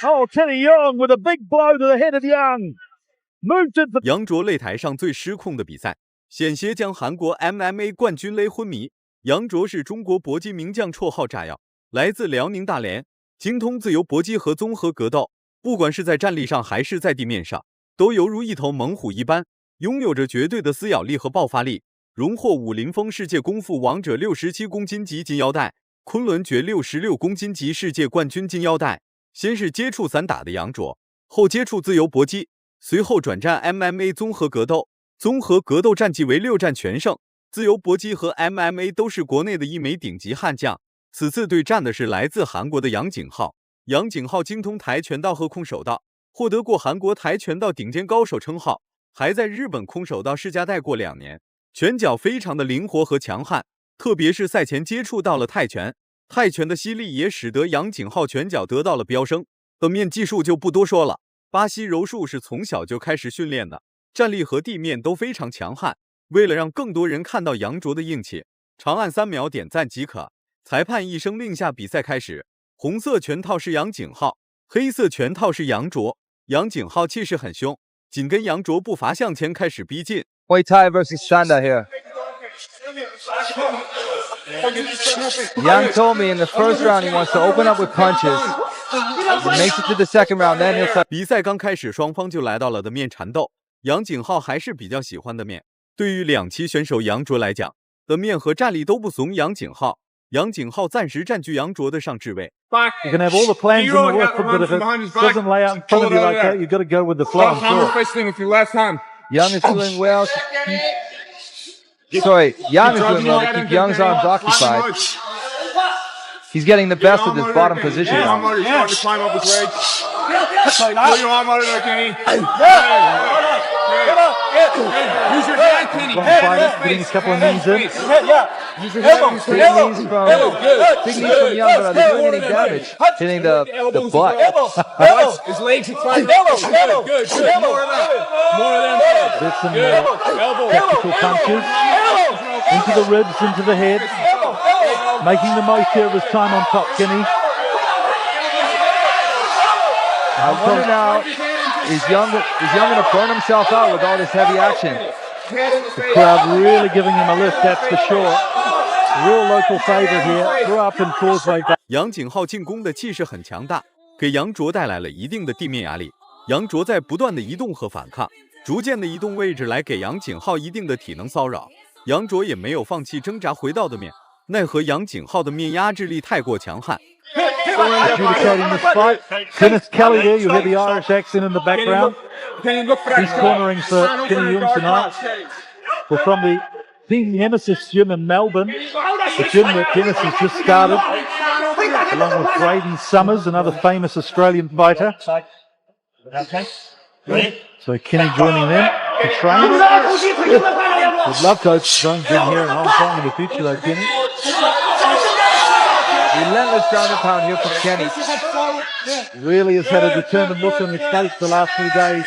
Oh, Kenny Young with a big blow to the head of Young. Moved to the 杨卓擂台上最失控的比赛，险些将韩国 MMA 冠军勒昏迷。杨卓是中国搏击名将，绰号炸药，来自辽宁大连，精通自由搏击和综合格斗，不管是在站立上还是在地面上，都犹如一头猛虎一般，拥有着绝对的撕咬力和爆发力。荣获武林风世界功夫王者67公斤级金腰带，昆仑决66公斤级世界冠军金腰带。先是接触散打的杨卓，后接触自由搏击，随后转战 MMA 综合格斗。综合格斗战绩为6战全胜，自由搏击和 MMA 都是国内的一枚顶级悍将。此次对战的是来自韩国的杨景浩。杨景浩精通跆拳道和空手道，获得过韩国跆拳道顶尖高手称号，还在日本空手道世家待过2年。拳脚非常的灵活和强悍，特别是赛前接触到了泰拳，泰拳的犀利也使得杨景浩拳脚得到了飙升。本面技术就不多说了，巴西柔术是从小就开始训练的，站立和地面都非常强悍。为了让更多人看到杨卓的硬气，长按3秒点赞即可。裁判一声令下，比赛开始。红色拳套是杨景浩，黑色拳套是杨卓。杨景浩气势很凶，紧跟杨卓步伐向前开始逼近。Muay Thai versus Shanda here. Yang told me in the first round he wants to open up with punches. He makes it to the second round, then he'll start. 比赛刚开始，双方就来到了的面缠斗。杨景浩还是比较喜欢的面。对于两栖选手杨卓来讲，的面和战力都不怂杨景浩。杨景浩暂时占据杨卓的上置位。You can have all the plans in the world, but if it doesn't lay out in front of you like that, you've got to go with the flow. Young is doing well. Sorry, Yang is doing well to keep Young's arms occupied. He's getting the best of this bottom position now. Use your hand, Kenny. Getting a couple of knees in. Use your hands. Big knees from Young, but are they doing any damage? Hitting the butt. His legs are fine. Good. More of that. There's some technical punches into the ribs, into the head. Making the most here of his time on top, Kenny. I wonder now, is Young going to burn himself out with all this heavy action? The crowd really giving him a lift, that's for sure. Real local favorite here. Grew up in Causeway Bay. 杨景浩进攻的气势很强大，给杨卓带来了一定的地面压力。杨卓在不断的移动和反抗，逐渐的移动位置来给杨景浩一定的体能骚扰。杨卓也没有放弃挣扎回到的面，奈何杨景浩的面压制力太过强悍。Adjudicating this fight. Kenneth Kelly there, you hear the Irish accent in the background. He's cornering for Kenny Young tonight. Well, from the Team Nemesis gym in Melbourne, the gym that Dennis has just started, along with Braden Summers, another famous Australian fighter. So Kenny joining them to train. Would love to own gym here in Hong Kong in the future though, Kenny. Relentless ground and pound here from Kenny. Really has had a determined look on his face the last few days.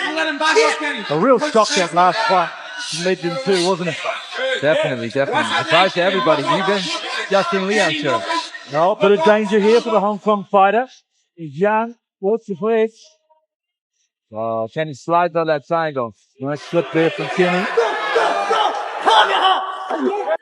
A real shock that last fight. Legend too, wasn't it? Definitely. Surprise to everybody, even Justin Lee, I'm sure. No, bit of danger here for the Hong Kong fighter. He's young. What's the flex? Oh, Kenny slides on that triangle. Nice slip there from Kenny.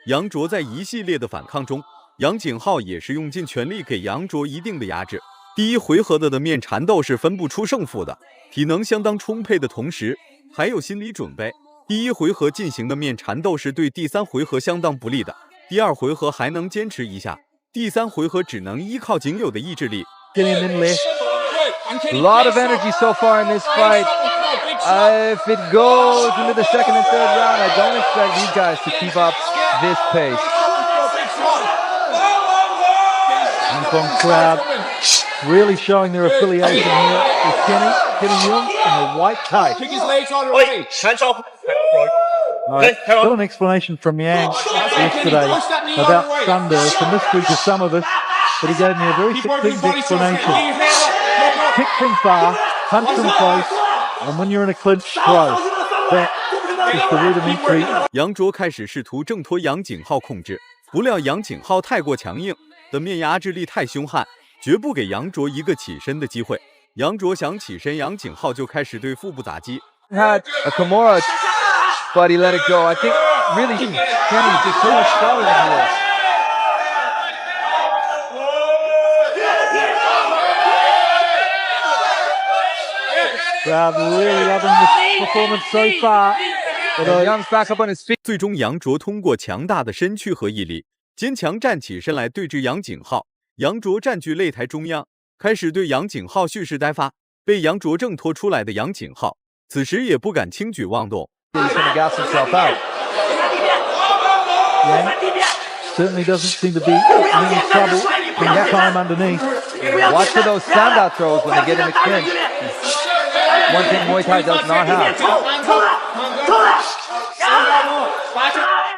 杨卓在一系列的反抗中，杨景浩也是用尽全力给杨卓一定的压制。第一回合的面缠斗是分不出胜负的，体能相当充沛的同时，还有心理准备。第一回合进行的面缠斗是对第3回合相当不利的，第2回合还能坚持一下，第3回合只能依靠仅有的意志力。A lot of energy so far in this fight. If it goes into the second and third round, I don't expect these guys to keep up this pace. Hong Kong crowd really showing their affiliation here with Kenny Young in the white tie. Right. Got an explanation from Yang yesterday about Thunder. It's a mystery to some of us, but he gave me a very succinct explanation. Kick from far, punch from close, and when you're in a clinch, throw. That is the rudimentary. 杨卓开始试图挣脱杨景浩控制，不料杨景浩太过强硬，的面压制力太凶悍，绝不给杨卓一个起身的机会。杨卓想起身，杨景浩就开始对腹部打击。Had a Kimura, but he let it go. I think really Kenny did so much selling here. Crowd really loving this performance so far. And Young's back up on his feet. 最终，杨卓通过强大的身躯和毅力，坚强站起身来对峙杨景浩。杨卓占据擂台中央，开始对杨景浩蓄势待发。被杨卓挣脱出来的杨景浩，此时也不敢轻举妄动。He's gonna gas himself out. Yeah. Certainly doesn't seem to be in any trouble in that time underneath. Watch for those standout throws when they get in the clinch. One thing Muay Thai does not have.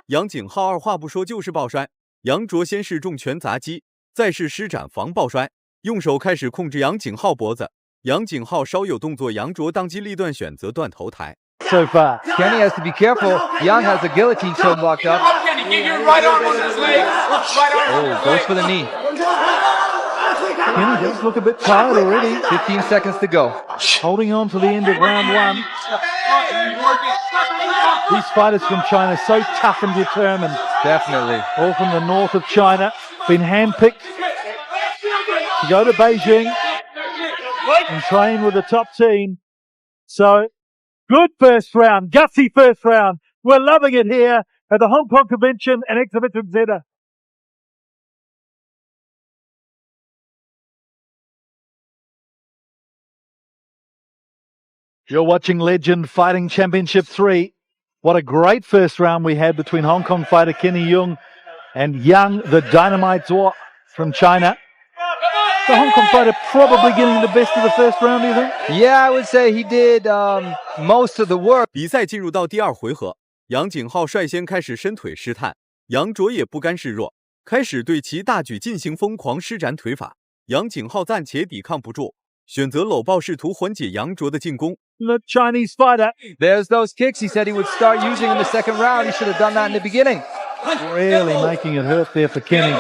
杨景浩二话不说就是抱摔，杨卓先是重拳砸击，再是施展防抱摔，用手开始控制杨景浩脖子。杨景浩稍有动作，杨卓当机立断选择断头台。So far, Kenny has to be careful. Young has the guillotine choke blocked up. Oh, goes for the knee. Kenny does look a bit tired already. 15 seconds to go. Holding on to the end of round one. These fighters from China so tough and determined. Definitely. All from the north of China, been handpicked to go to Beijing and train with the top team. So, good first round, gutsy first round. We're loving it here at the Hong Kong Convention and Exhibition Centre. You're watching Legend Fighting Championship 3. What a great first round we had between Hong Kong fighter Kenny Yung and Yang, the Dynamite Zuo from China. The Hong Kong fighter probably getting the best of the first round, do you think? Yeah, I would say he did most of the work. 比赛进入到第二回合，杨景浩率先开始伸腿试探，杨卓也不甘示弱，开始对其大举进行疯狂施展腿法。杨景浩暂且抵抗不住，选择搂抱试图缓解杨卓的进攻。The Chinese fighter There's those kicks he said he would start using in the second round. He should have done that in the beginning. really making it hurt there for Kenny.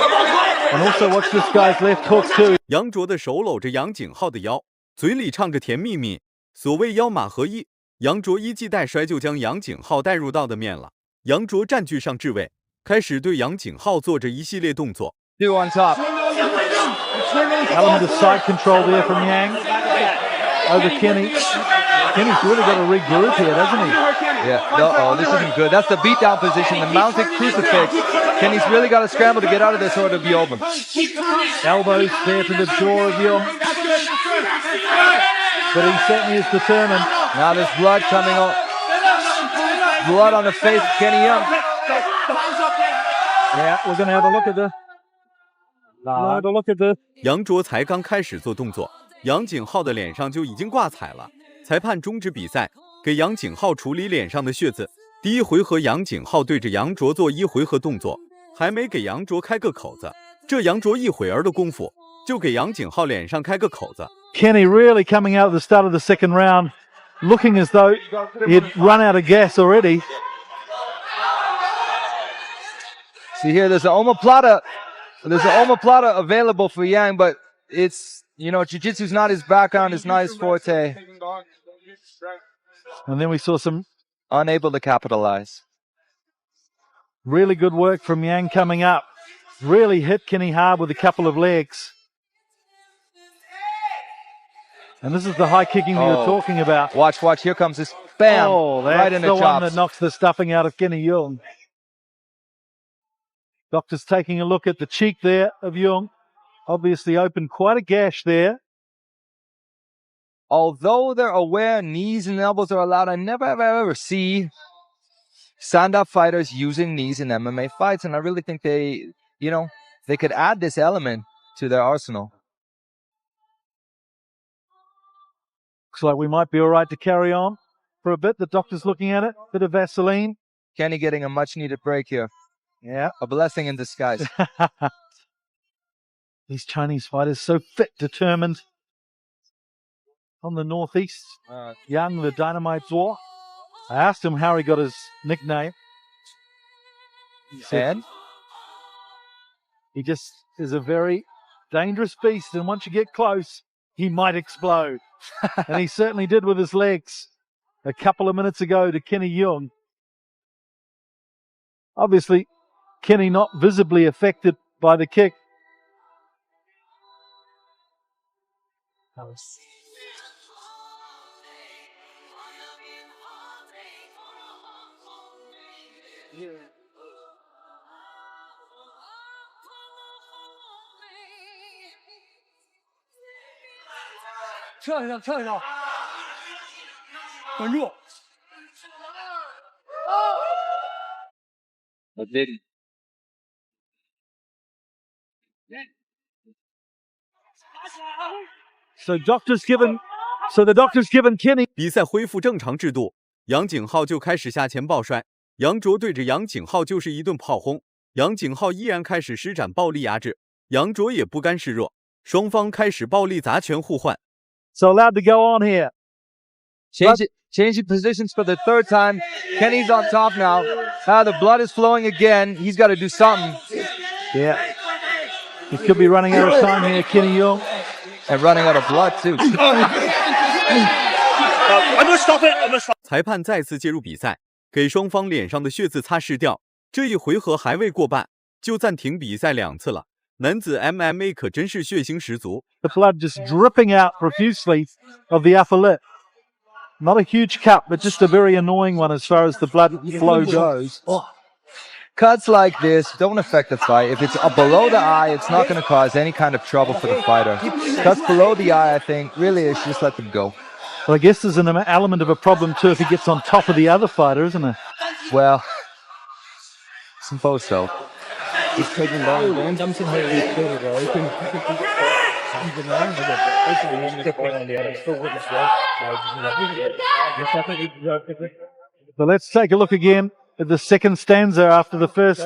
And also watch this guy's left hook too. 杨卓的手搂着杨景浩的腰，嘴里唱着甜蜜蜜。所谓腰马合一，杨卓一记带摔就将杨景浩带入到的面了。杨卓占据上置位，开始对杨景浩做着一系列动作。Two on top. Element of side control there from Yang over Kenny. Kenny's really got to regroup here, doesn't he? Yeah. Oh, this isn't good. That's the beatdown position, the mounted crucifix. Kenny's really got to scramble to get out of this or it'll be over. Elbows there to the jaw of Yung. But he certainly is determined. Now there's blood coming on. Blood on the face of Kenny Young. Yeah, we're going to have a look at this. Have a look at this. 杨卓才刚开始做动作，杨景浩的脸上就已经挂彩了。裁判终止比赛，给杨景浩处理脸上的血渍。第一回合，杨景浩对着杨卓做一回合动作，还没给杨卓开个口子，这杨卓一会儿的功夫就给杨景浩脸上开个口子。Kenny really coming out at the start of the second round, looking as though he'd run out of gas already. See here, there's an omoplata. There's an omoplata available for Yang, but it's, jiu-jitsu's not his background, it's not his forte. And then we saw some Unable to capitalize. really good work from Yang coming up. Really hit Kenny hard with a couple of legs. And this is the high kicking that you're talking about. Watch, here comes this. Bam! Oh, that's right in the the one that chops. knocks the stuffing out of Kenny Yung. Doctor's taking a look at the cheek there of Yung. Obviously opened quite a gash there. Although they're aware knees and elbows are allowed, I never ever see stand-up fighters using knees in MMA fights, and I really think they could add this element to their arsenal. Looks like we might be all right to carry on for a bit. The doctor's looking at it. Bit of Vaseline. Kenny getting a much-needed break here. Yeah. A blessing in disguise. These Chinese fighters so fit, determined. On the northeast, Yang, the Dynamite Zuo. I asked him how he got his nickname. He said And he just is a very dangerous beast, and once you get close, he might explode. And he certainly did with his legs a couple of minutes ago to Kenny Young. Obviously, Kenny not visibly affected by the kick. So the doctor's given Kenny. 比赛恢复正常制度，杨景浩就开始下前抱摔，杨卓对着杨景浩就是一顿炮轰，杨景浩依然开始施展暴力压制，杨卓也不甘示弱，双方开始暴力砸拳互换。So allowed to go on here. Changing positions for the third time. Kenny's on top now. The blood is flowing again. He's got to do something. Yeah. He could be running out of time here, Kenny Young. And running out of blood, too. 裁判再次介入比赛，给双方脸上的血渍擦拭掉。这一回合还未过半，就暂停比赛2次了。男子 MMA 可真是血腥十足。The blood just dripping out profusely of the upper lip. Not a huge cut, but just a very annoying one as far as the blood flow goes. Cuts like this don't affect the fight. If it's below the eye, it's not going to cause any kind of trouble for the fighter. Cuts below the eye, I think, really is just let them go. Well, I guess there's an element of a problem too if he gets on top of the other fighter, isn't there? Well, suppose so. So let's take a look again at the second stanza after the first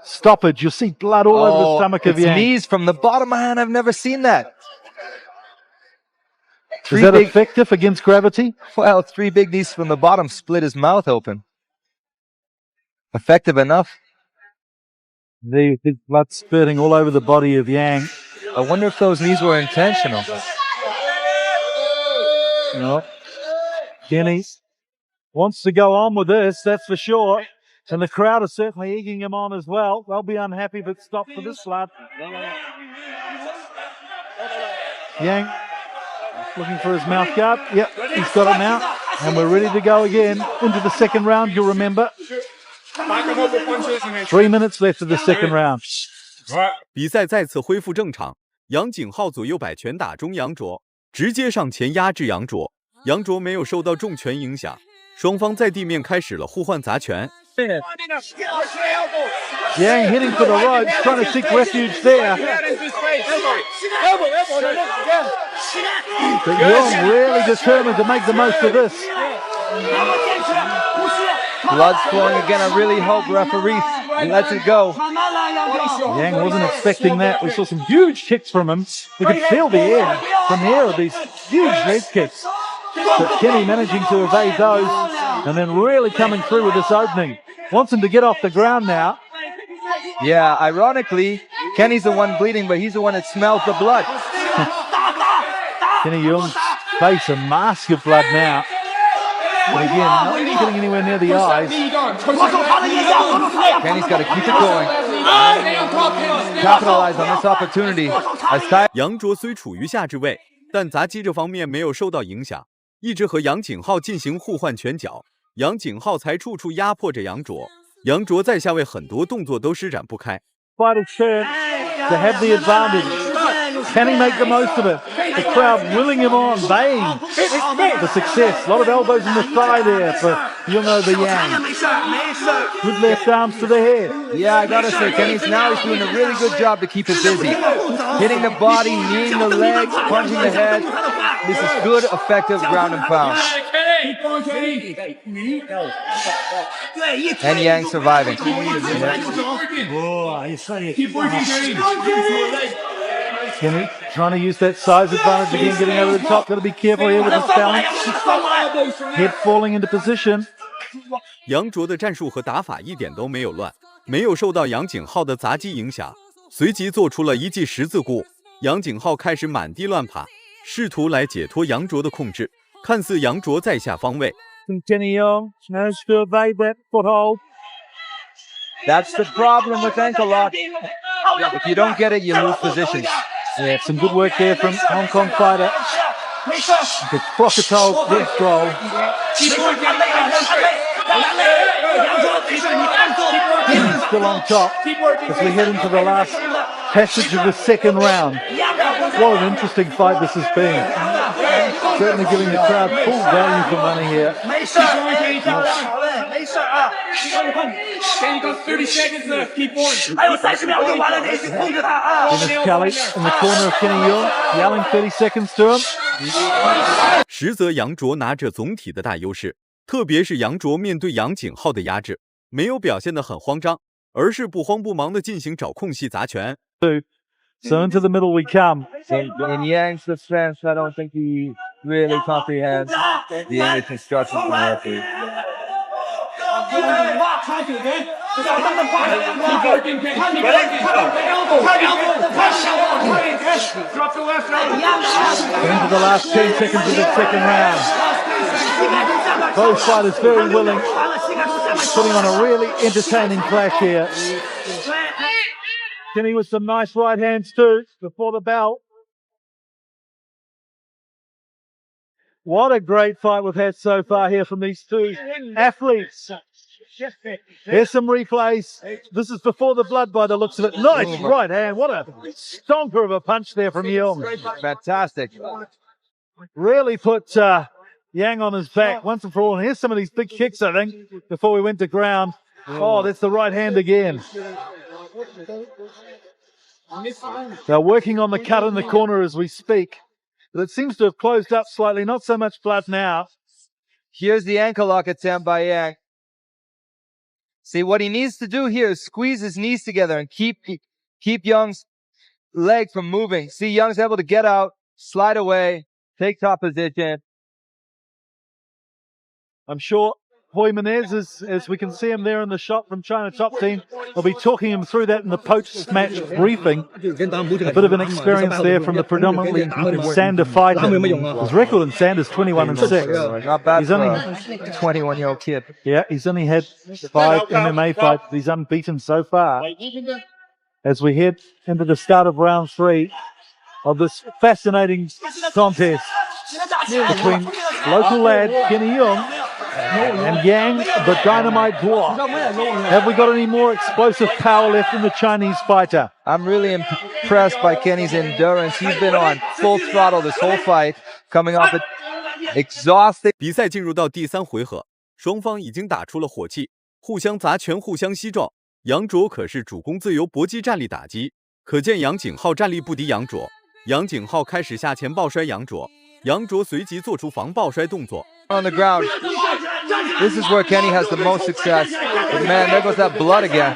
stoppage. You'll see blood all over the stomach of Yang. Knees from the bottom, man. I've never seen that. Is that effective against gravity? Well, 3 big knees from the bottom split his mouth open. Effective enough. The blood spurting all over the body of Yang. I wonder if those knees were intentional. No. Kenny wants to go on with this, that's for sure. And the crowd are certainly egging him on as well. They'll be unhappy if it stops for this blood. Yang looking for his mouth guard. Yep, he's got it now. And we're ready to go again into the second round, you'll remember. 3 minutes left of the second round. 比赛再次恢复正常，杨景浩左右摆拳打中杨卓，直接上前压制杨卓。杨卓没有受到重拳影响，双方在地面开始了互换砸拳。Yang hitting for the ropes, trying to seek refuge there. But Young really determined to make the most of this. Blood's flowing again. I really hope referee lets it go. Yang wasn't expecting that. We saw some huge kicks from him. We could feel the air from here of these huge leg kicks. But Kenny managing to evade those and then really coming through with this opening. Wants him to get off the ground now. Yeah, ironically, Kenny's the one bleeding, but he's the one that smells the blood. Kenny Young's face a mask of blood now. But again, not getting anywhere near the eyes. Kenny's got to keep it going. Capitalize on this opportunity. 杨卓虽处于下置位，但砸击这方面没有受到影响，一直和杨景浩进行互换拳脚。杨景浩才处处压迫着杨卓，杨卓在下位很多动作都施展不开。Vital chance to have the advantage. Can he make the most of it? The crowd willing him on, baying for success. A lot of elbows in the thigh there for Young over Yang. Good left arms to the head. Yeah, I gotta say, he's doing a really good job to keep it busy. Hitting the body, kneeing the legs, punching the head. This is good, effective ground and pound. And Yang surviving. Kenny trying to use that size advantage again, getting over the top. Got to be careful here with his balance. Head falling into position. 杨卓的战术和打法一点都没有乱，没有受到杨景浩的砸击影响，随即做出了一记十字固。杨景浩开始满地乱爬，试图来解脱杨卓的控制。看似杨卓在下方位， Kenny Young managed to evade that foothold. That's the problem with ankle lock. If you don't get it, you lose positions. Yeah, some good work there from Hong Kong fighter. The crocodile death roll. He's still on top as we head into the last passage of the second round. What an interesting fight this has been. Certainly giving the crowd full value for money here. 没事啊，给你个30 seconds left, keep on. 还有30秒就完了，你去控制他啊。 Dennis Kelly in the corner of Kenny Young, yelling 30 seconds to him. 实则杨卓拿着总体的大优势，特别是杨卓面对杨景浩的压制，没有表现得很慌张，而是不慌不忙地进行找空隙砸拳。 So into the middle we come. In Yang's defense, I don't think he really comprehends the English instructions from the referee. Into the last 10 seconds of the second round. Both fighters very willing, putting on a really entertaining clash here. Kenny with some nice right hands too before the bell. What a great fight we've had so far here from these two athletes. Here's some replays. This is before the blood by the looks of it. Nice right hand. What a stomper of a punch there from Young. Fantastic. Really put Yang on his back once and for all. And here's some of these big kicks, I think, before we went to ground. Oh, that's the right hand again. They're working on the cut in the corner as we speak. But it seems to have closed up slightly. Not so much blood now. Here's the ankle lock attempt by Yang. See, what he needs to do here is squeeze his knees together and keep Young's leg from moving. See, Young's able to get out, slide away, take top position. I'm sure Hoy Menez, as we can see him there in the shot from China Top Team, will be talking him through that in the post-match briefing. A bit of an experience there from the predominantly Sander fighter. His record in Sander is 21-6. Not bad He's for only a 21-year-old kid. Yeah, he's only had 5 MMA fights. He's unbeaten so far. As we head into the start of round 3 of this fascinating contest between local lad Kenny Young and Yang, the Dynamite Dwarf. Have we got any more explosive power left in the Chinese fighter? I'm really impressed by Kenny's endurance. He's been on full throttle this whole fight, coming off it exhausted. 比赛进入到第3回合，双方已经打出了火气，互相砸拳，互相膝撞。杨卓可是主攻自由搏击站立打击，可见杨景浩战力不敌杨卓。杨景浩开始下前抱摔杨卓，杨卓随即做出防抱摔动作。 On the ground. This is where Kenny has the most success. But man, there goes that blood again.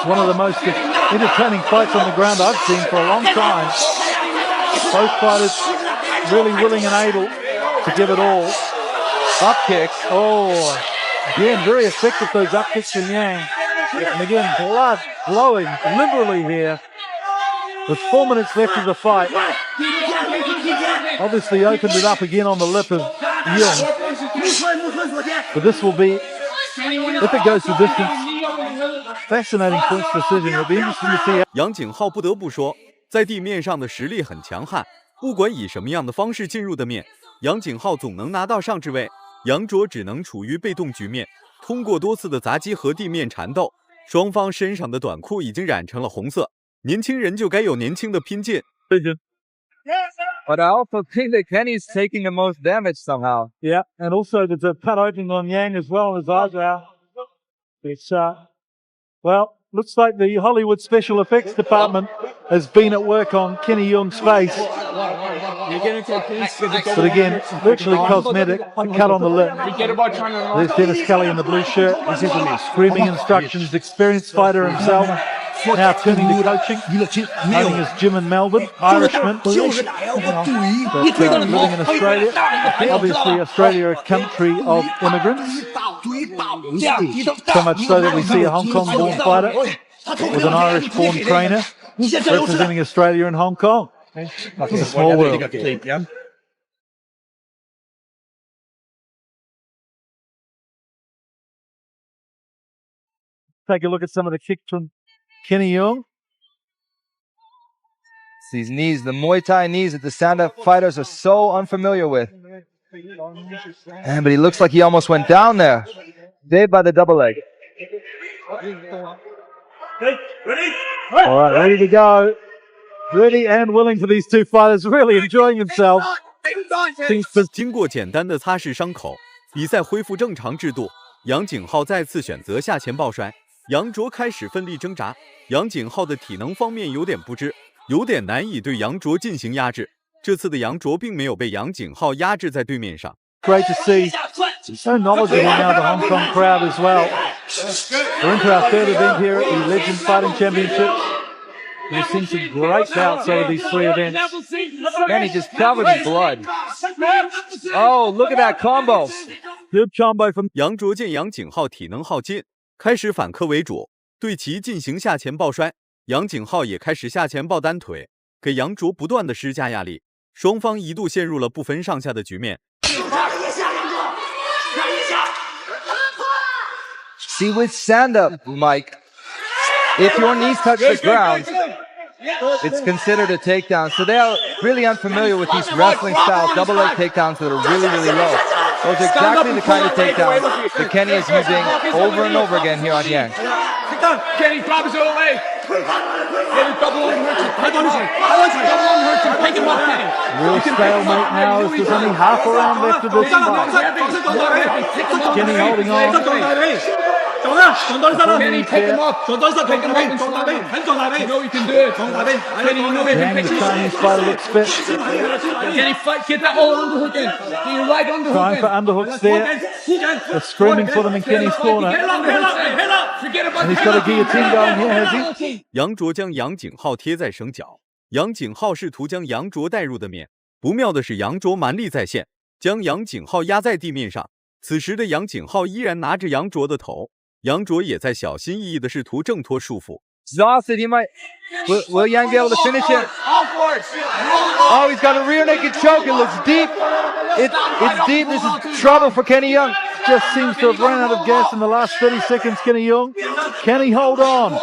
One of the most entertaining fights on the ground I've seen for a long time. Both fighters really willing and able to give it all. Up kicks. Oh, again, very effective those up kicks from Yang. And again, blood flowing liberally here. With 4 minutes left of the fight. Obviously opened it up again on the lip of Young. But this will be, if it goes to distance, fascinating first decision. It'll be interesting to see. 杨景浩不得不说，在地面上的实力很强悍，不管以什么样的方式进入的面，杨景浩总能拿到上置位。杨卓只能处于被动局面，通过多次的砸击和地面缠斗，双方身上的短裤已经染成了红色。年轻人就该有年轻的拼劲。 But I also think that Kenny's taking the most damage somehow. Yeah, and also there's a cut opening on Yang as well in his eyebrow. It's, well, looks like the Hollywood Special Effects Department has been at work on Kenny Young's face. But again, virtually cosmetic, a cut on the lip. There's Dennis Kelly in the blue shirt. Screaming instructions, experienced fighter himself. Now turning to coaching, owning his gym in Melbourne, Irishman, but living in Australia. Obviously, Australia, a country of immigrants. So much so that we see a Hong Kong-born fighter with an Irish-born trainer. representing Australia in Hong Kong. It's a small world. Take a look at some of the kicks from Kenny Young. These knees, the Muay Thai knees that the stand-up fighters are so unfamiliar with. But he looks like he almost went down there. Saved by the double leg. All right, ready to go. Ready and willing for these two fighters, really enjoying themselves. 经过简单的擦拭伤口，比赛恢复正常制度。杨景浩再次选择下前抱摔，杨卓开始奋力挣扎。杨景浩的体能方面有点不支，有点难以对杨卓进行压制。这次的杨卓并没有被杨景浩压制在对面上。Great to see. So knowledgeable now, the Hong Kong crowd as well. We're into our third event here at the Legend Fighting Championship. We've seen some great bouts over these three events. And he just covered in blood. Oh, look at that combo. Good combo from 杨卓见杨景浩体能耗尽，开始反客为主，对其进行下前抱摔。杨景浩也开始下前抱单腿，给杨卓不断的施加压力。双方一度陷入了不分上下的局面。See, with stand-up, Mike, if your knees touch the ground, it's considered a takedown. So they are really unfamiliar with these wrestling style double leg takedowns that are really, really low. Those are exactly the kind of takedowns that Kenny is using over and over again here on Yang. Kenny, drop his other leg. Kenny, double underhook. Double underhook. Take him off, Kenny. real stalemate now as there's only half a round left of this fight. Kenny holding on. Kenny, pick him up. Pick him up and stop him. You know you can do it. Kenny, you know you can Yang, pick the him up. Chinese fighter, looks fit. Kenny, fight. Get that old underhook in. Get your right underhook Trying in. for underhooks there. They're screaming for them in Kenny's corner. And he's got a guillotine going here, has he? 杨卓将杨景浩贴在绳脚，杨景浩试图将杨卓带入的面。不妙的是，杨卓蛮力再现，将杨景浩压在地面上。此时的杨景浩依然拿着杨卓的头，杨卓也在小心翼翼地试图挣脱束缚。 Exhausted, he might. Will Yang be able to finish it? Oh, he's got a rear naked choke. It looks deep. It's deep. This is trouble for Kenny Young. Just seems to have run out of gas in the last 30 seconds, Kenny Young. Can he hold on?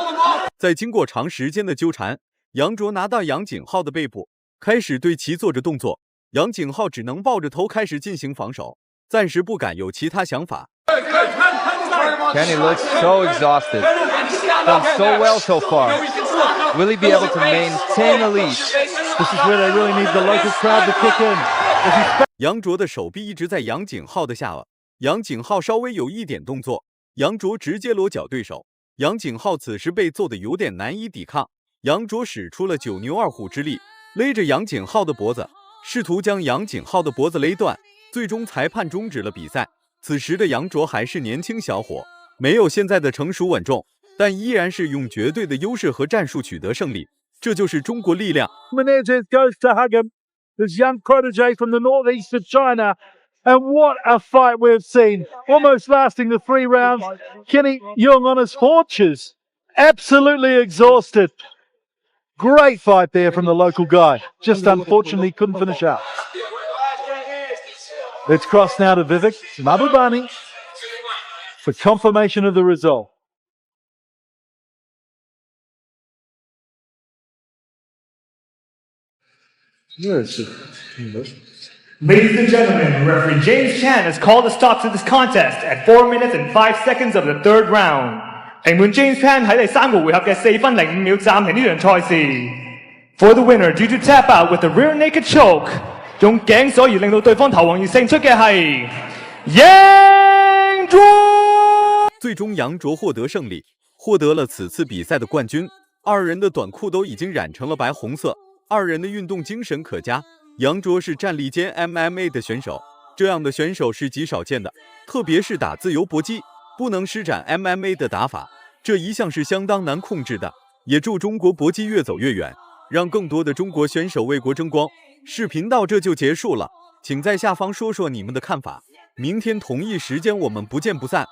在经过长时间的纠缠，杨卓拿到杨景浩的背部，开始对其做着动作。杨景浩只能抱着头开始进行防守，暂时不敢有其他想法。 Kenny looks so exhausted. Done so well so far. Will he be able to maintain the lead? This is where they really need the local crowd to kick in. 杨卓的手臂一直在杨景浩的下颚，杨景浩稍微有一点动作，杨卓直接裸脚对手。杨景浩此时被揍得有点难以抵抗，杨卓使出了九牛二虎之力，勒着杨景浩的脖子，试图将杨景浩的脖子勒断。最终裁判终止了比赛。此时的杨卓还是年轻小伙，没有现在的成熟稳重，但依然是用绝对的优势和战术取得胜利。这就是中国力量。 Menezes goes to hug him. This young protege from the northeast of China. And what a fight we've seen. Almost lasting the 3 rounds. Kenny Young on his haunches. Absolutely exhausted. Great fight there from the local guy. Just unfortunately couldn't finish out. Let's cross now to Vivek Mahbubani for confirmation of the result. Ladies and gentlemen, referee James Chan has called a stop to this contest at 4 minutes and 5 seconds of the third round. 評判 James Chan 喺第3個回合嘅4分05秒暫停呢場賽事。For the winner, due to tap out with the rear naked choke, 用頸鎖而令到對方投降而勝出嘅係楊卓。最終楊卓獲得勝利，獲得了此次比賽的冠軍。二人的短褲都已經染成了白紅色，二人的運動精神可嘉。楊卓是站立兼 MMA 的選手，這樣的選手是極少見的，特別是打自由搏擊，不能施展 MMA 的打法，這一向是相當難控制的。也祝中國搏擊越走越遠，讓更多的中國選手為國爭光。視頻到這就結束了，請在下方說說你們的看法。明天同一時間我們不見不散。